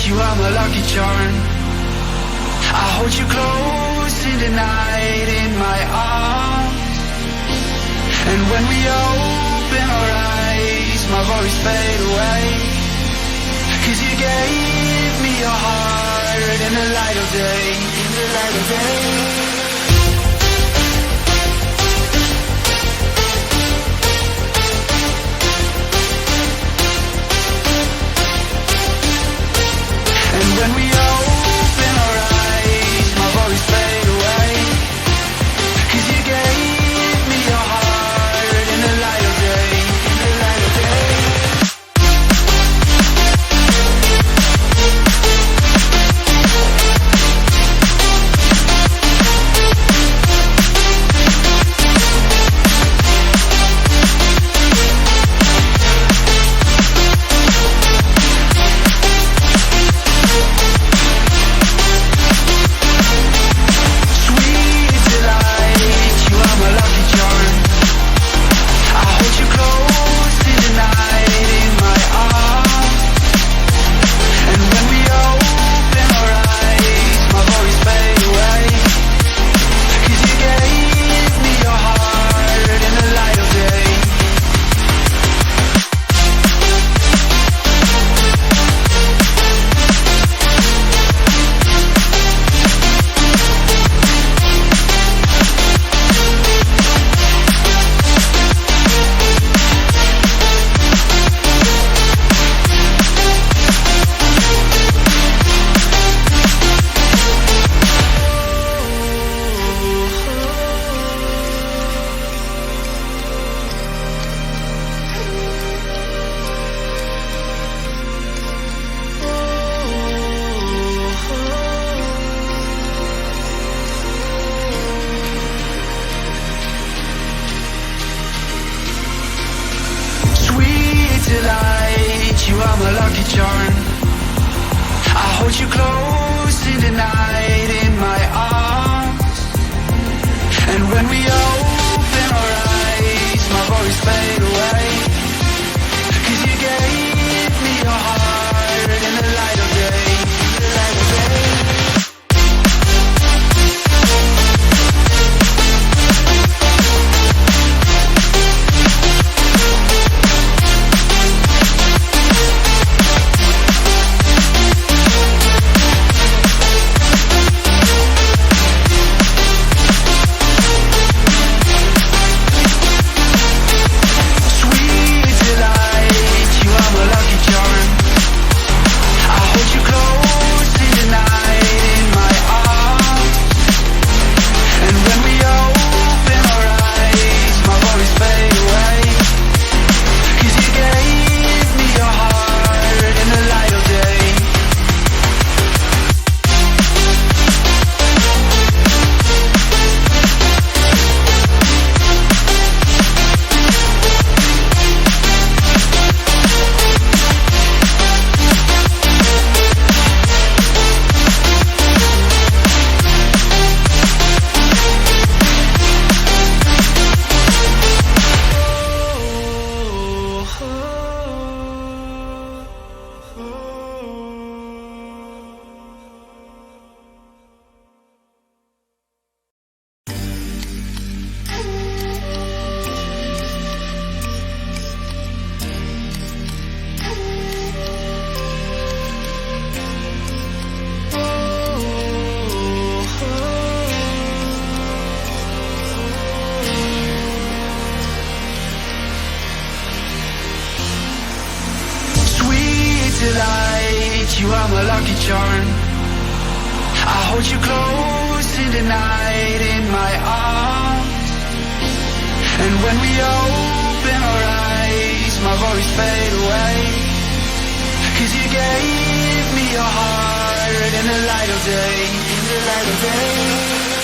you are my lucky charm. I hold you close in the night in my arms. And when we open our eyes, my worries fade away. 'Cause you gave me your heart in the light of day, in the light of day. And when we open our eyes, my worries fade away. 'Cause you gave me your heart in the light of day, in the light of day. Delight, you are my lucky charm. I hold you close in the night in my arms. And when we open our eyes, my worries fade away. 'Cause you gave me your heart in the light of day, in the light of day. Delight, you are my lucky charm. I hold you close in the night in my arms. And when we open our eyes, my worries fade away. 'Cause you gave me your heart in the light of day, in the light of day.